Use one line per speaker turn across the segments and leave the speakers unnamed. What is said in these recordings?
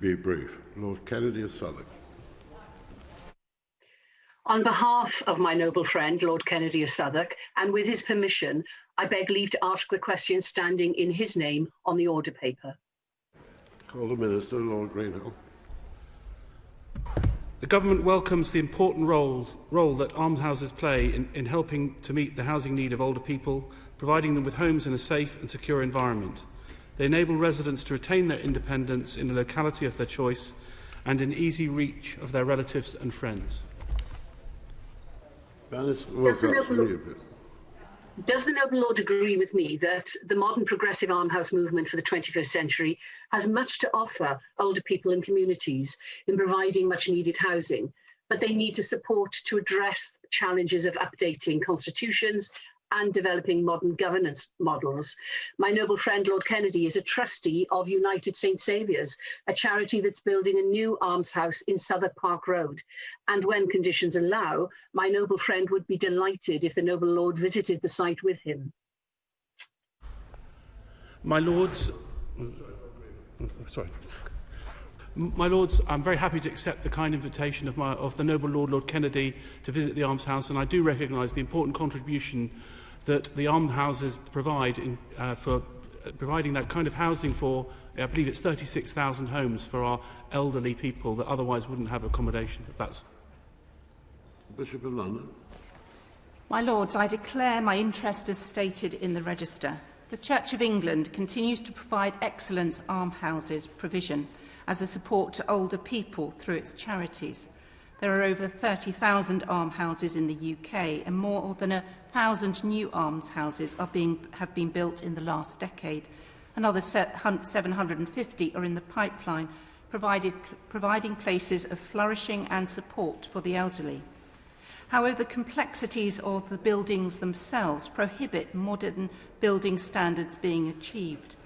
be brief. Lord Kennedy of Southwark.
On behalf of my noble friend, Lord Kennedy of Southwark, and with his permission, I beg leave to ask the question standing in his name on the order paper.
Call the Minister, Lord Greenhill.
The Government welcomes the important role that almshouses play in helping to meet the housing need of older people, providing them with homes in a safe and secure environment. They enable residents to retain their independence in a locality of their choice and in easy reach of their relatives and friends.
Does the noble Lord agree with me that the modern progressive almshouse movement for the 21st century has much to offer older people and communities in providing much needed housing, but they need to support to address challenges of updating constitutions and developing modern governance models? My noble friend, Lord Kennedy, is a trustee of United St Saviour's, a charity that's building a new almshouse in Southwark Park Road. And when conditions allow, my noble friend would be delighted if the noble Lord visited the site with him.
My Lords, I'm very happy to accept the kind invitation of the noble Lord Kennedy to visit the almshouse, and I do recognise the important contribution that the almshouses provide for providing that kind of housing for, I believe it's 36,000 homes for our elderly people that otherwise wouldn't have accommodation.
Bishop of London.
My Lords, I declare my interest as stated in the Register. The Church of England continues to provide excellent almshouses provision as a support to older people through its charities. There are over 30,000 almshouses in the UK, and more than 1,000 new almshouses have been built in the last decade. Another 750 are in the pipeline, providing places of flourishing and support for the elderly. However, the complexities of the buildings themselves prohibit modern building standards being achieved.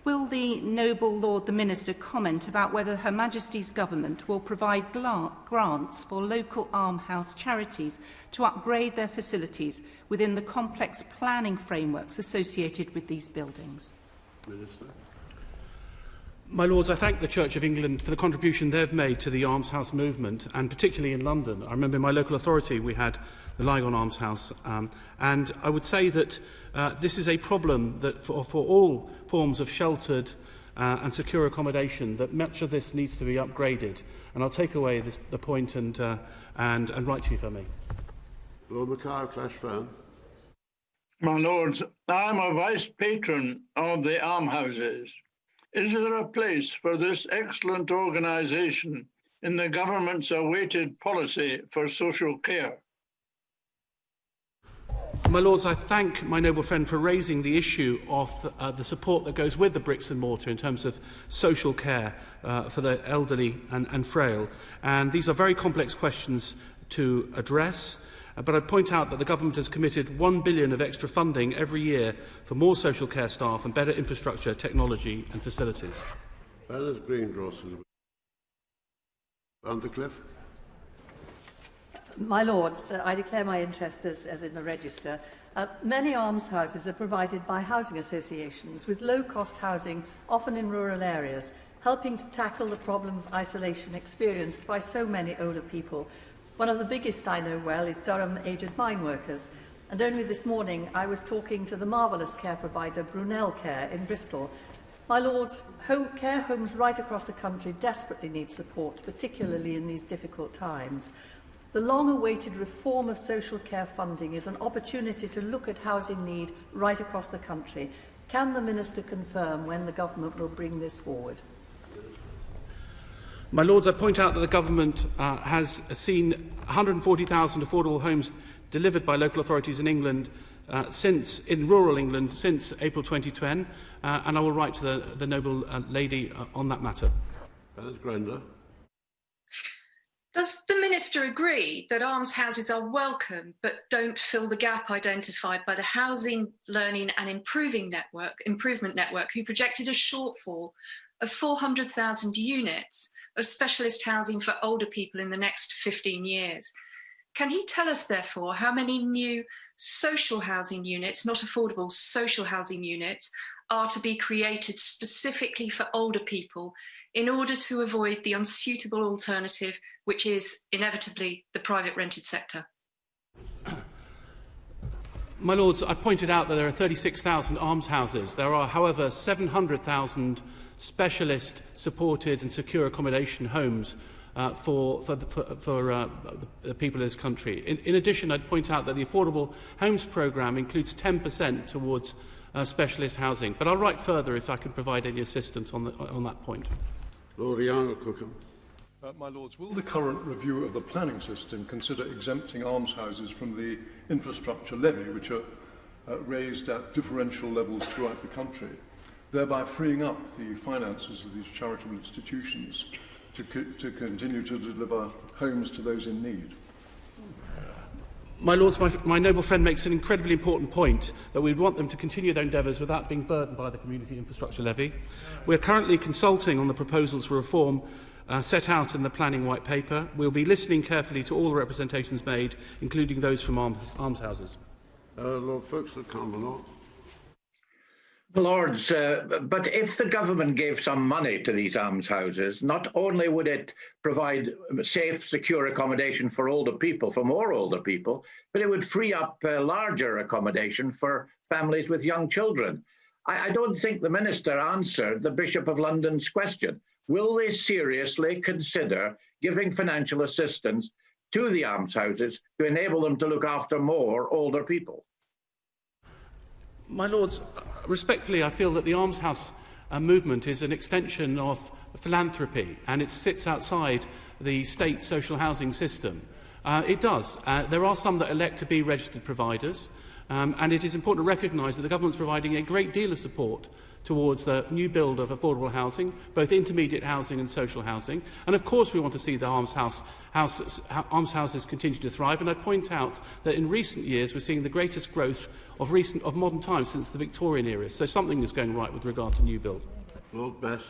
Will the noble Lord the Minister comment about whether Her Majesty's Government will provide grants for local almshouse charities to upgrade their facilities within the complex planning frameworks associated with these buildings?
Minister.
My Lords, I thank the Church of England for the contribution they've made to the almshouse movement, and particularly in London. I remember in my local authority we had the Lygon Almshouse, and I would say that this is a problem that for all forms of sheltered and secure accommodation, that much of this needs to be upgraded. And I'll take away the point and write to you, if I may.
Lord Mackay of Clashfern.
My Lords, I am a vice patron of the almshouses. Is there a place for this excellent organisation in the government's awaited policy for social care?
My Lords, I thank my noble friend for raising the issue of the support that goes with the bricks and mortar in terms of social care for the elderly and frail. And these are very complex questions to address. But I'd point out that the Government has committed £1 billion of extra funding every year for more social care staff and better infrastructure, technology and facilities.
Bernard Greengross. Undercliff.
My Lords, I declare my interest as in the Register. Many almshouses are provided by housing associations with low-cost housing, often in rural areas, helping to tackle the problem of isolation experienced by so many older people. One of the biggest I know well is Durham Aged Mine Workers, and only this morning I was talking to the marvellous care provider Brunel Care in Bristol. My Lords, care homes right across the country desperately need support, particularly in these difficult times. The long-awaited reform of social care funding is an opportunity to look at housing need right across the country. Can the Minister confirm when the Government will bring this forward?
My Lords, I point out that the Government has seen 140,000 affordable homes delivered by local authorities in England in rural England since April 2010, and I will write to the noble lady on that matter.
Does the Minister agree that almshouses are welcome but don't fill the gap identified by the Housing, Learning and Improvement Network, who projected a shortfall of 400,000 units of specialist housing for older people in the next 15 years? Can he tell us, therefore, how many new social housing units, not affordable social housing units, are to be created specifically for older people in order to avoid the unsuitable alternative, which is inevitably the private rented sector?
My Lords, I pointed out that there are 36,000 almshouses. There are, however, 700,000 specialist supported and secure accommodation homes for the people of this country. In addition, I'd point out that the Affordable Homes Programme includes 10% towards specialist housing. But I'll write further if I can provide any assistance on that point.
Lord Young Cookham.
My Lords, will the current review of the planning system consider exempting almshouses from the infrastructure levy, which are raised at differential levels throughout the country, thereby freeing up the finances of these charitable institutions to continue to deliver homes to those in need?
My Lords, my noble friend makes an incredibly important point that we'd want them to continue their endeavours without being burdened by the Community Infrastructure Levy. We're currently consulting on the proposals for reform set out in the Planning White Paper. We'll be listening carefully to all the representations made, including those from almshouses.
Lord Folkestone, Cumbernauld.
Lords, but if the government gave some money to these almshouses, not only would it provide safe, secure accommodation for older people, for more older people, but it would free up larger accommodation for families with young children. I don't think the Minister answered the Bishop of London's question. Will they seriously consider giving financial assistance to the almshouses to enable them to look after more older people?
My Lords, respectfully, I feel that the almshouse movement is an extension of philanthropy, and it sits outside the state social housing system. It does. There are some that elect to be registered providers, and it is important to recognise that the government is providing a great deal of support towards the new build of affordable housing, both intermediate housing and social housing. And of course we want to see the almshouses continue to thrive. And I point out that in recent years we're seeing the greatest growth of modern times since the Victorian era. So something is going right with regard to new build.
Lord Best.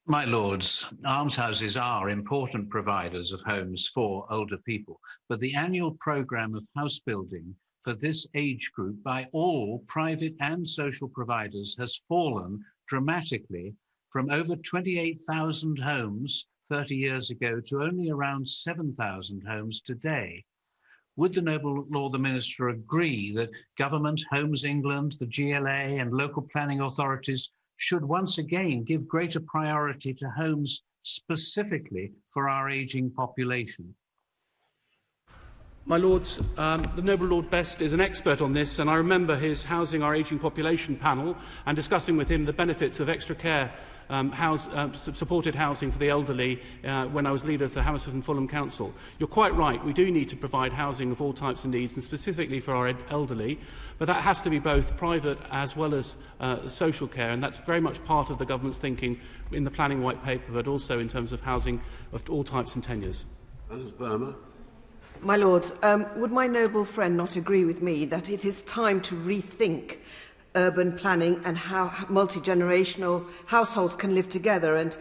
My Lords, almshouses are important providers of homes for older people, but the annual programme of house building for this age group by all private and social providers has fallen dramatically from over 28,000 homes 30 years ago to only around 7,000 homes today. Would the Noble Lord the Minister agree that government, Homes England, the GLA and local planning authorities should once again give greater priority to homes specifically for our ageing population?
My Lords, the Noble Lord Best is an expert on this, and I remember his Housing Our Ageing Population panel and discussing with him the benefits of extra care supported housing for the elderly when I was leader of the Hammersmith and Fulham Council. You're quite right, we do need to provide housing of all types and needs, and specifically for our elderly, but that has to be both private as well as social care, and that's very much part of the government's thinking in the Planning White Paper, but also in terms of housing of all types and tenures.
Alice Verma.
My Lords, would my noble friend not agree with me that it is time to rethink urban planning and how multi-generational households can live together and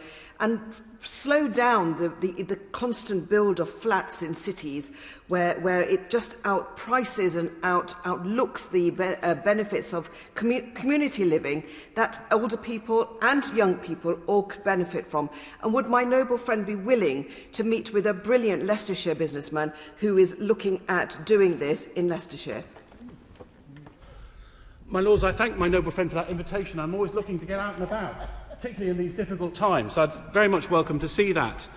slow down the constant build of flats in cities where it just outprices and outlooks the benefits of community living that older people and young people all could benefit from? And would my noble friend be willing to meet with a brilliant Leicestershire businessman who is looking at doing this in Leicestershire?
My Lords, I thank my noble friend for that invitation. I'm always looking to get out and about, particularly in these difficult times. I'd very much welcome to see that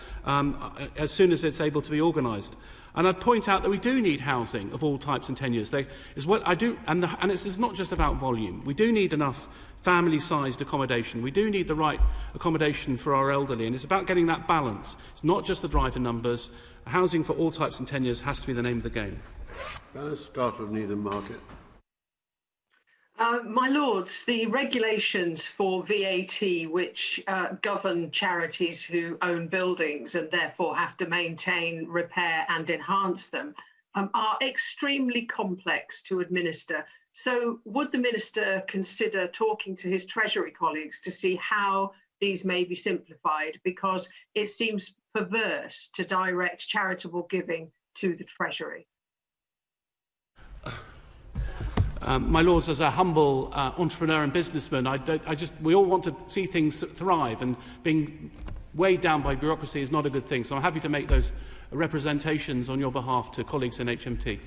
as soon as it's able to be organised. And I'd point out that we do need housing of all types and tenures. And it's not just about volume. We do need enough family-sized accommodation. We do need the right accommodation for our elderly, and it's about getting that balance. It's not just the driver numbers. Housing for all types and tenures has to be the name of the game.
Alice Scott of Needham Market.
My Lords, the regulations for VAT, which govern charities who own buildings and therefore have to maintain, repair and enhance them, are extremely complex to administer. So would the Minister consider talking to his Treasury colleagues to see how these may be simplified? Because it seems perverse to direct charitable giving to the Treasury.
My Lords, as a humble entrepreneur and businessman, we all want to see things thrive, and being weighed down by bureaucracy is not a good thing. So I'm happy to make those representations on your behalf to colleagues in HMT.